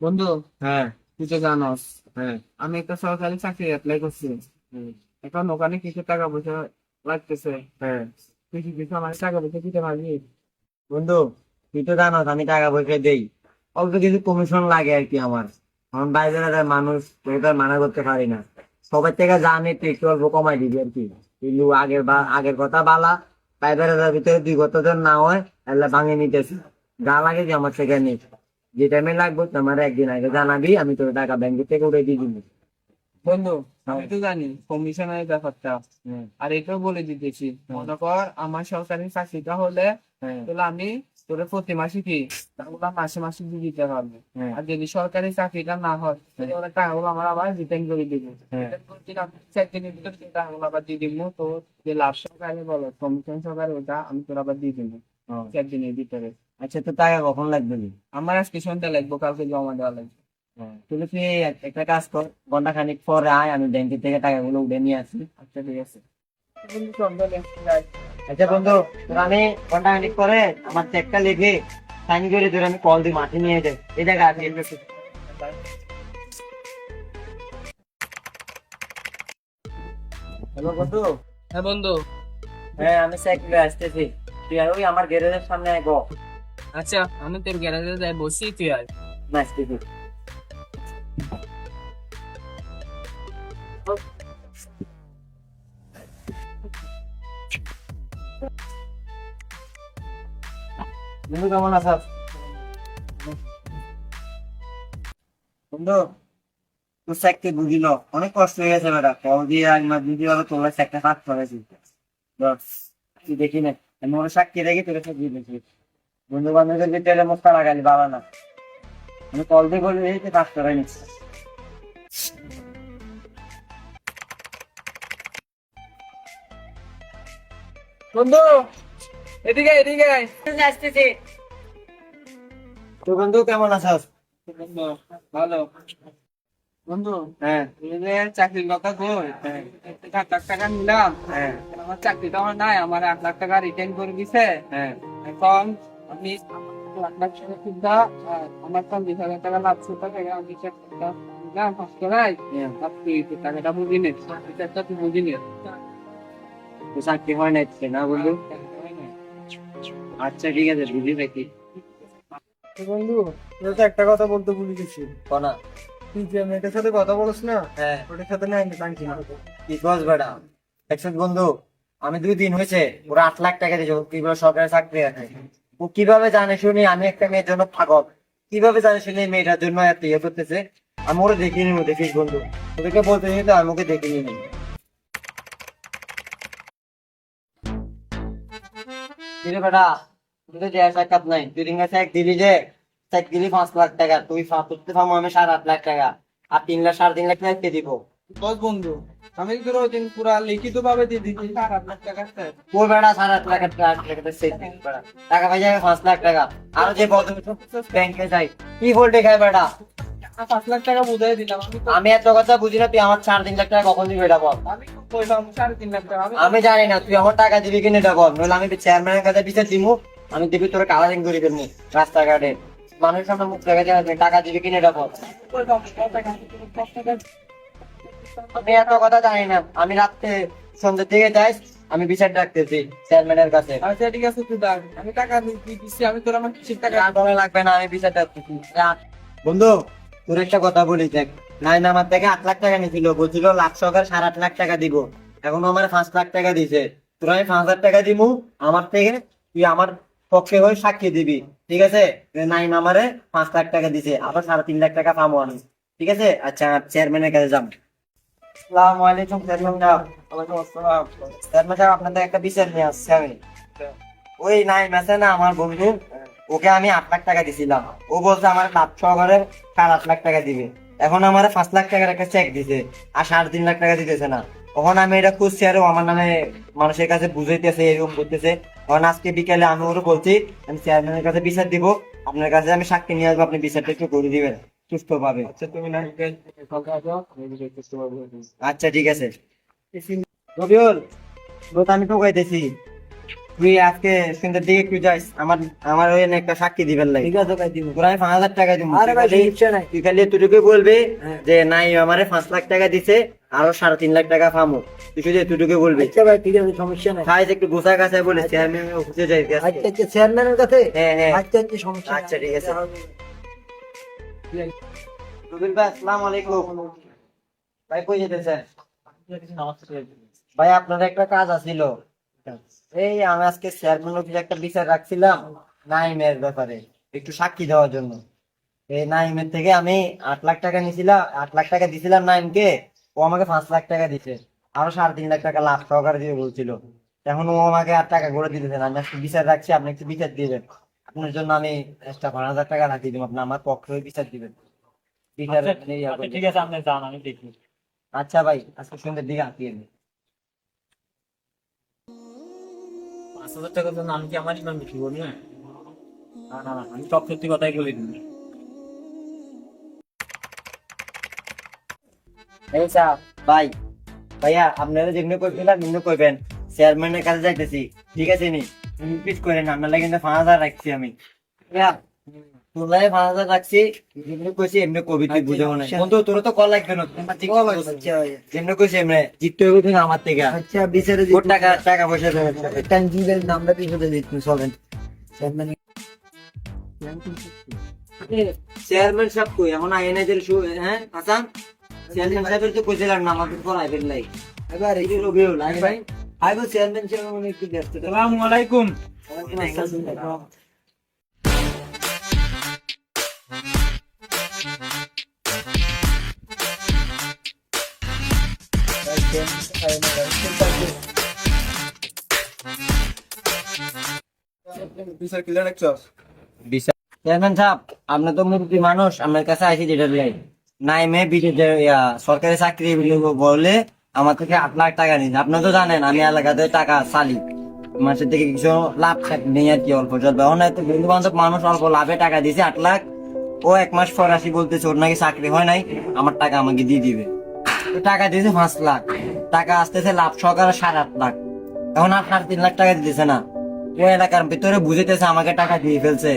বন্ধু, হ্যাঁ। তুই তো জানোস হ্যাঁ। আমি একটা সরকারি চাকরি অ্যাপ্লাই করছি। হুম। এখন ওখানে কিছু টাকা পয়সা লাগতেছে। হ্যাঁ। তুই কি কিছু আমার টাকা পয়সা দিতে পারবি? বন্ধু, তুই তো জানো আমি টাকা পয়সা দেই, অল্প কিছু কমিশন লাগে আর কি আমার। আমার বাইরের মানুষ, তোকে তো আর মানা করতে পারি না। সবার থেকে জানি তুই একটু অল্প কমাই দিবি আর কি। কিন্তু আগের কথা বালা, বাইরের ভিতরে 2 কথা না হয় তাহলে ভাঙে নিতেছি। যা লাগে যে আমার থেকে নিস, যে টাইমে লাগবে তোমার একদিন আগে জানাবি, আমি তোর টাকা ব্যাংক থেকে উঠে দিয়ে দিবি। বন্ধু, হ্যাঁ। আমি তো জানি কমিশনের ব্যাপারটা। হ্যাঁ। আর এটাও বলে দিতেছি, হ্যাঁ। মনে কর আমার সরকারি চাকরিটা হলে হ্যাঁ। তাহলে আমি তোরে প্রতি মাসে কি টাকাগুলো মাসে মাসে দিয়ে দিতে পারবো। হ্যাঁ। আর যদি সরকারি চাকরিটা না হয় তাহলে ওরা টাকাগুলো আমার আবার রিটার্ন করে দিবে। হ্যাঁ। রিটার্ন করে দিলে আমি 4 দিনের ভিতরে সেই টাকাগুলো আবার দিয়ে দিব। তো যে লাভ সহকারে বলো কমিশন সহকারে ওটা আমি তোর আবার দিয়ে দিব ও, 4 দিনের ভিতরে। আচ্ছা, তো টাকা কখন লাগবে? আমার আজকে সন্ধ্যা লাগবে, কালকে জমা দেওয়া লাগবে। হ্যাঁ, তাহলে তুই একটা কাজ কর, ঘন্টা খানিক পরে আয়, আমি ব্যাংকের থেকে টাকাগুলো উঠে নিয়ে আসি। আচ্ছা, ঠিক আছে। বন্ধু, সন্ধ্যা লেগে যায়। আচ্ছা বন্ধু, তোর আমি ঘন্টা খানিক পরে আমার চেকটা লিখে সাইন করে তোর আমি কল দিই, মাঠে নিয়ে যাই এই জায়গা আছে। হ্যালো বন্ধু। হ্যাঁ বন্ধু। হ্যাঁ, আমি চেক করে আসতেছি, তুই আর ওই আমার গ্যারেজের সামনে আয় গো। আচ্ছা, আমি তোর গ্যারাজে যাই, বসি, তুই আয়। না, আসতেছি। বন্ধু কেমন আছিস? বন্ধু, তোর চেককে বুঝিল, অনেক কষ্ট হয়ে গেছে বেটা, কল দিয়ে এক মাস বুঝি ভালো তোর চেকটা কাজ করেছি। ধর, তুই দেখি না, আমি ওর সাক্ষী রেখে তোর সাথে দিয়ে দিয়েছি। বন্ধু বান্ধবের ভিতরে মুখটা লাগালি বাবা না, আমি কল দিয়ে বলে এই তো কাজ করাই নিচ্ছি। বন্ধু, এদিকে এদিকে আয়। আসতেছি। তো বন্ধু কেমন আছিস? বন্ধু, ভালো। বন্ধু, হ্যাঁ। এই যে চাকরির কথা কই, হ্যাঁ। 8 লাখ টাকা নিলাম। হ্যাঁ। আমার চাকরিটা আমার নাই, আমার 8 লাখ টাকা রিটার্ন করে দিছে। হ্যাঁ। এখন আমি 8 লাখ টাকা সুদ্ধা, আমার 40,000 টাকা লাভ সুদ্ধা থেকে আমি চাকরিটা নিলাম ফার্স্ট করাই। হ্যাঁ। আর তুই তো টাকাটা বুঝি নে, চাকরিটা তুই বুঝি নে। তো চাকরি হয় নাই তো না বন্ধু? আচ্ছা ঠিক আছে, বুঝি দেখি। তো বন্ধু, তোর তো একটা কথা বলতে ভুলে গেছি। কোনা? তুই যে মেয়েটার সাথে কথা বলছ না, হ্যাঁ। ওটার সাথে না আমি টানছি না। কি কস বেটা? দেখছিস বন্ধু, আমি 2 দিন হয়েছে ওরা 8 লাখ টাকা দিয়েছে, ও কিভাবে সরকারি চাকরি আছে। ও কিভাবে জানে শুনি আমি একটা মেয়ের জন্য পাগল, কিভাবে জানে শুনি এই মেয়েটার জন্য এত ইয়ে করতেছে। আমি ওরা দেখিনি, দেখিস বন্ধু, তোদেরকে বলতে তো আমি ওকে দেখিনি নি। কিরে বেটা, তুই তো দেড় লাখ কাপ নাই, 2 দিন গেছে এক দিলি যে, এক দিলি 5 লাখ টাকা, তুই তুলতে পারবো আমি 8.5 লাখ টাকা, আর 3 লাখ 3.5 লাখ কে দিব? বস বন্ধু, আমি তোর ওই দিন পুরা লিখিত ভাবে দিয়ে দিচ্ছি 8 লাখ টাকা। ও বেটা 8.5 লাখ টাকা সেট দিবি বেটা, টাকা পাই যাবে 5 লাখ টাকা। আর যে ব্যাংকে যাই, কি বলতে খায় বেটা? 5 লাখ টাকা বুঝাই দিলাম, আমি তো আমি এত কথা বুঝি না, তুই আমার 3.5 লাখ টাকা কখন দিবি এটা বল। আমি তো কইলাম 3.5 লাখ টাকা। আমি জানি না, তুই আমার টাকা দিবি কিনা এটা বল, নইলে আমি চেয়ারম্যানের কাছে বিচার দিবো। আমি দিবি তোর কালারিং করে দেবো রাস্তাঘাটে, মানুষের সামনে মুখ দেখা যায়, টাকা দিবি কিনা এটা বল। কইলাম 10 টাকা। আমি এত কথা জানি না, আমি রাত্রে সন্ধ্যের দিকে যাই, আমি বিচার ডাকতেছি চেয়ারম্যানের কাছে। আচ্ছা ঠিক আছে, তুই দাঁড়, আমি টাকা দিয়ে দিচ্ছি, আমি তোর আমার কিসের টাকা। আর বলা লাগবে না, আমি বিচার ডাকতেছি। বন্ধু, তোর একটা কথা বলি দেখ, নাইন আমার থেকে 8 লাখ টাকা নিয়েছিল, বলছিল লাখ সহকারে 8.5 লাখ টাকা দিব, এখন আমার 5 লাখ টাকা দিছে। তোর আমি 5,000 টাকা দিব আমার থেকে, তুই আমার পক্ষে হয়ে সাক্ষী দিবি, ঠিক আছে? নাইন আমারে 5 লাখ টাকা দিছে, আবার 3.5 লাখ টাকা পাবো আমি, ঠিক আছে? আচ্ছা, চেয়ারম্যানের কাছে যাবো। আসসালামু আলাইকুম চেয়ারম্যান সাহেব। ওয়ালাইকুম আসসালাম। চেয়ারম্যান সাহেব, আপনাদের একটা বিচার নিয়ে আসছি আমি। ওই নাইম আছে না আমার বন্ধু, ওকে আমি 8 লাখ টাকা দিছিলাম, ও বলছে আমার লাভ সহকারে 8.5 লাখ টাকা দিবে। এখন আমার 5 লাখ টাকার একটা চেক দিছে, আর 3.5 লাখ টাকা দিতেছে না। তখন আমি এটা খুঁজছি, আর ও আমার নামে মানুষের কাছে বুঝাইতেছে, এরকম করতেছে। তখন আজকে বিকেলে আমি ওরা বলছি আমি চেয়ারম্যানের কাছে বিচার দিব, আপনার কাছে আমি সাক্ষী নিয়ে আসবো, আপনি বিচারটা একটু করে দিবেন সুস্থ ভাবে। আচ্ছা, তুমি না কালকে আসো, আমি বুঝাই করতে পারবো। আচ্ছা ঠিক আছে। রবিউল, আমি ঠকাইতেছি। তুই আজকে সন্ধ্যের দিকে একটু যাইস, আমার আমার ওই একটা সাক্ষী দিবেন লাগে। ঠিক আছে ভাই দিব। তোরা আমি 5,000 টাকা দিব। আরে ভাই সমস্যা নাই। তুই খালি এতটুকু বলবি হ্যাঁ। যে নাই আমারে 5 লাখ টাকা দিছে, আরো 3.5 লাখ টাকা পাবো। তুই শুধু এতটুকু বলবি। আচ্ছা ভাই ঠিক আছে সমস্যা নাই। সাইজ একটু গোছা কাছে বলে চেয়ারম্যান অফিসে যাইতে আজকে। আচ্ছা আচ্ছা চেয়ারম্যানের কাছে। হ্যাঁ হ্যাঁ আচ্ছা আচ্ছা সমস্যা নাই। আচ্ছা, ঠিক আছে। রবিল ভাই আসসালামু আলাইকুম। ভাই কই যেতেছেন? ভাই আপনার একটা কাজ আছিল। এই আমি আজকে চেয়ারম্যান অফিসে একটা বিচার রাখছিলাম নাইমের ব্যাপারে, একটু সাক্ষী দেওয়ার জন্য। এই নাইমের থেকে আমি 8 লাখ টাকা নিছিলাম, 8 লাখ টাকা দিছিলাম নাইমকে। ও আমাকে 5 লাখ টাকা দিছে, আরো 3.5 লাখ টাকা লাভ সহকারে দিবে বলছিল। এখন ও আমাকে আর টাকা করে দিতেছে না। আমি আজকে বিচার রাখছি, আপনি একটু বিচার দিবেন। আপনার জন্য আমি এক্সট্রা 5,000 টাকা রাখি দিব, আপনি আমার পক্ষে বিচার দিবেন। বিচার ঠিক আছে, আপনি যান, আমি দেখি। আচ্ছা ভাই, আজকে সন্ধ্যের দিকে আসিয়ে 5,000 টাকার জন্য আমি কি আমার ইমান বিক্রি করি? না না না, আমি সব সত্যি কথাই বলে দিই। এই স্যার ভাই, ভাইয়া আপনারা যেগুলো করছিলেন নিম্ন করবেন। চেয়ারম্যানের কাছে যাইতেছি, ঠিক আছে নি? প্লিজ করেন, আপনারা কিন্তু 5,000 রাখছি আমি। তোলাই 5,000 রাখছি, যেগুলো কইছি এমনি কবি তুই বুঝে মনে আচ্ছা। বন্ধু, তোর তো কল লাগবে না, তোমার ঠিক আছে? আচ্ছা ভাই। যেমনি কইছি এমনি জিততে হবে তুমি আমার থেকে। আচ্ছা বিচারে কোট টাকা টাকা পয়সা দেবেন। ট্যাঙ্কিবের নামটা পিছনে দিতে চলেন। চেয়ারম্যান চেয়ারম্যান সাহেব কই এখন আইএনএজের হ্যাঁ হাসান, চেয়ারম্যান সাহেবের তো কইছিলাম না আমাকে করাই ফেললাই। এবার এই যে রবিউল আই ভাই, আইবো চেয়ারম্যান সাহেব মনে একটু ব্যস্ত। আসসালামু আলাইকুম। চেয়ারম্যান সাহেব, আপনি তো মুরব্বী মানুষ, আপনার কাছে আইসি যেটা লাই নাইমে সরকারি চাকরি বলে আমার থেকে 8 লাখ টাকা নিন। আপনি তো জানেন আমি এলাকাতে টাকা চালি, মাসের থেকে কিছু লাভ নেই আর কি, অল্প জল হয়তো বন্ধু বান্ধব মানুষ অল্প লাভে টাকা দিয়েছে 8 লাখ। ও 1 মাস পর আসি বলতেছে ওর নাকি চাকরি হয় নাই, আমার টাকা আমাকে দিয়ে দিবে। তো টাকা দিয়েছে 5 লাখ, টাকা আসতেছে লাভ সহকারে 8.5 লাখ। এখন আর 3.5 লাখ টাকা দিতেছে না। ও এলাকার ভিতরে বুঝেতেছে আমাকে টাকা দিয়ে ফেলছে,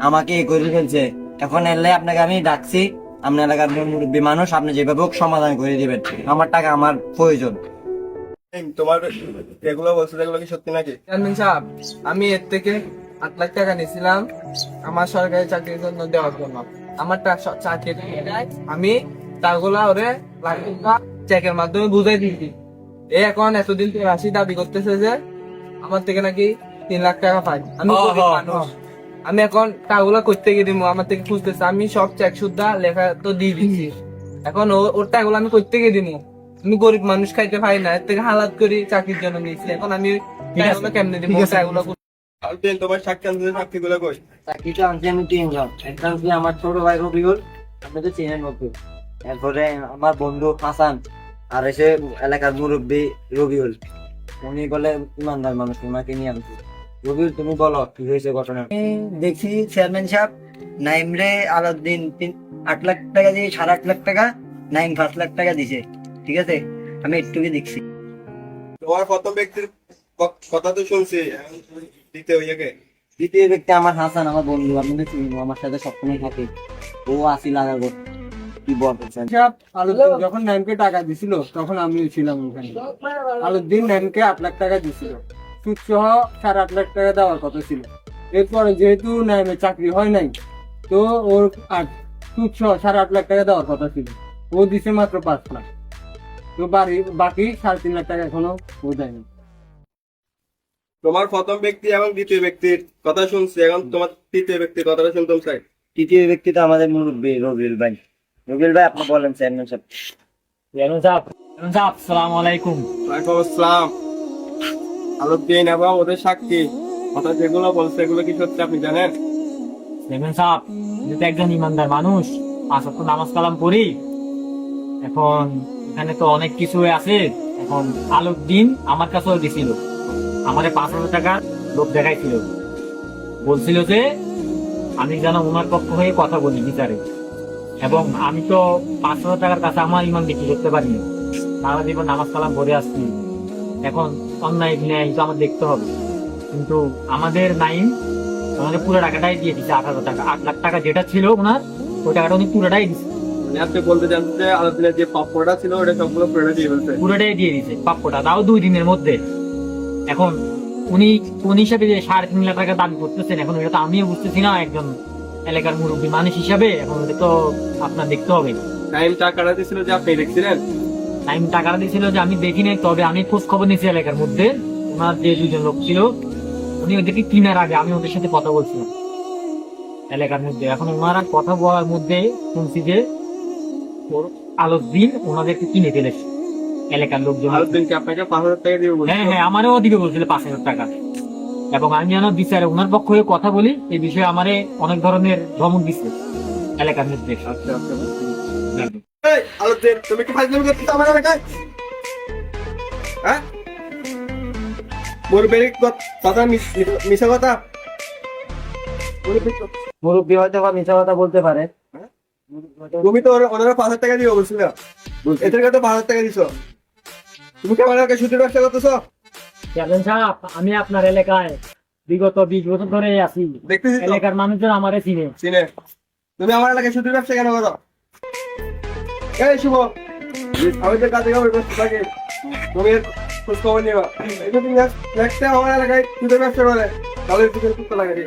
আমাকে এ করে ফেলছে। এখন এলে আপনাকে আমি ডাকছি, আপনার এলাকার মুরব্বী মানুষ, আপনি যেভাবে হোক সমাধান করে দিবেন, আমার টাকা আমার প্রয়োজন। তোমার এগুলো বলছো, এগুলো কি সত্যি নাকি? চেয়ারম্যান সাহেব, আমি এর থেকে 8 লাখ টাকা নিয়েছিলাম আমার সরকারি চাকরির জন্য দেওয়ার জন্য। আমার চাকরি আমি টাকাগুলা ওরে চেকের মাধ্যমে বুঝাই দিয়েছি। এ এখন এতদিন থেকে রাশি দাবি করতেছে যে আমার থেকে নাকি 3 লাখ টাকা পাই। আমি গরিব মানুষ, আমি এখন টাকাগুলা করতে গিয়ে দিব, আমার থেকে খুঁজতেছে। আমি সব চেক সুদ্ধা লেখা তো দিয়ে দিচ্ছি, এখন ওর টাকাগুলো আমি করতে গিয়ে দিব। আমি গরিব মানুষ, খাইতে পাই না, এর থেকে হালাত করি চাকরির জন্য নিয়েছি। এখন আমি টাকাগুলো কেমনে দিব? টাকাগুলো আর তোমার সাক্ষী আনতে সাক্ষীগুলো কই? চাকরিটা আনছি আমি 3 জন। একটা হচ্ছে আমার ছোট ভাই রবিউল, আপনি তো চেনেন ওকে। এরপরে আমার বন্ধু হাসান, আর এসে এলাকার মুরব্বী রবিউল। উনি বলে ইমানদার মানুষ, ওনাকে নিয়ে আনছি। রবিউল তুমি বলো কি হয়েছে ঘটনা? দেখছি চেয়ারম্যান সাহেব নাইম রে আলাউদ্দিন 8 লাখ টাকা দিয়ে 8.5 লাখ টাকা, নাইম 5 লাখ টাকা দিছে। ঠিক আছে, আমি একটুকে দেখছি। তোমার প্রথম ব্যক্তির কথা তো শুনছি, দিতে হইয়াকে। দ্বিতীয় ব্যক্তি আমার হাসান, আমার বন্ধু, আপনি তো চিনেন, আমার সাথে সবসময় থাকে। ও আসি লাগাবো কি বলতেছেন? আলুদ্দিন যখন ন্যামকে টাকা দিছিল তখন আমিও ছিলাম ওখানে। আলুদ্দিন ন্যামকে 8 লাখ টাকা দিছিল, সুদ সহ 8.5 লাখ টাকা দেওয়ার কথা ছিল। এরপরে যেহেতু ন্যামে চাকরি হয় নাই, তো ওর সুদ সহ 8.5 লাখ টাকা দেওয়ার কথা ছিল। ও দিছে মাত্র 5 লাখ। তো বাকি 3.5 লাখ টাকা এখনো ও দেয়নি। তোমার প্রথম ব্যক্তি এবং দ্বিতীয় ব্যক্তির কথা শুনছি, এখন তোমার তৃতীয় ব্যক্তির কথাটা শুনতাম চাই। তৃতীয় ব্যক্তি তো আমাদের মুরব্বী রবিউল ভাই। রবিউল ভাই আপনি বলেন চেয়ারম্যান সাহেব। চেয়ারম্যান সাহেব, আসসালামু আলাইকুম। ওয়ালাইকুম আসসালাম। আলুদ্দিন এবং ওদের সাক্ষী কথা যেগুলো বলছে এগুলো কি সত্যি আপনি জানেন? চেয়ারম্যান সাহেব, আমি তো একজন ইমানদার মানুষ, 5 ওয়াক্ত নামাজ কালাম করি। এখন এখানে তো অনেক কিছু আছে। এখন আলুদ্দিন আমার কাছেও দিছিল, আমারে 5,000 টাকা লোক দেখাইছিল, বলছিল যে আমি যেন ওনার পক্ষ হয়ে কথা বলি বিচারে। এবং আমি তো 5,000 টাকার কাছে আমার ইমান বিক্রি করতে পারিনি, সারা জীবন নামাজ কালাম পড়ে আসছি। এখন অন্যায় ন্যায় তো আমার দেখতে হবে। কিন্তু আমাদের নাইম আমাদের পুরো টাকাটাই দিয়ে দিচ্ছে, 18 টাকা, 8 লাখ টাকা যেটা ছিল ওনার, ওই টাকাটা উনি পুরোটাই দিচ্ছে, মানে আপনি বলতে চান যে আলাদিনের যে প্রাপ্যটা ছিল ওটা সবগুলো পুরোটা দিয়ে ফেলছে। পুরোটাই দিয়ে দিচ্ছে প্রাপ্যটা, তাও 2 দিনের মধ্যে। এখন উনি কোন হিসাবে যে 3.5 লাখ টাকা দাবি করতেছেন, এখন এটা তো আমিও বুঝতেছি না একজন এলাকার মুরব্বী মানুষ হিসাবে। এখন এটা তো আপনার দেখতে হবে। টাইম টাকাটা দিছিল যে আপনি দেখছিলেন? টাইম টাকাটা দিয়েছিল যে আমি দেখি নাই, তবে আমি খোঁজ খবর নিয়েছি এলাকার মধ্যে। ওনার যে 2 জন লোক ছিল, উনি ওদেরকে কিনার আগে আমি ওদের সাথে কথা বলছিলাম এলাকার মধ্যে। এখন ওনারা কথা বলার মধ্যে শুনছি যে আলোদ্দিন ওনাদেরকে কিনে ফেলেছে এলাকার লোকজন। আলাদিনকে আপনাকে 5,000 টাকা দিবে বলছে? হ্যাঁ হ্যাঁ, আমারও ওদিকে বলছিল 5,000 টাকা। এবং আমি যেন বিচারে ওনার পক্ষ হয়ে কথা বলি, এই বিষয়ে আমারে অনেক ধরনের ধমক দিচ্ছে এলাকার মধ্যে। আচ্ছা আচ্ছা। এই আলাদিন, তুমি কি ফাইজলামি করতেছ আমার এলাকায়? হ্যাঁ, মুরব্বির কথা মিশা কথা। মুরব্বী হয়তো বা মিথ্যা কথা বলতে পারে। তুমি তো ওনারা 5,000 টাকা দিবে বলছিল, এদের কাছে 5,000 টাকা দিছো। তুমি কি আমার এলাকায় সুদের ব্যবসা করতেছো? চেয়ারম্যান সাহেব, আমি আপনার এলাকায় বিগত 20 বছর ধরে আছি, দেখতেছি তো। এলাকার মানুষজন আমারে চিনে। চিনে? তুমি আমার এলাকায় সুদের ব্যবসা কেন করো? এই শুভ, আমি তো কাজে যাবো ব্যস্ত থাকি, তুমি এর খোঁজ খবর নিবা। এই যদি নেক্সট টাইম আমার এলাকায় সুদের ব্যবসা করে তাহলে সুদের কুত্তা লাগে।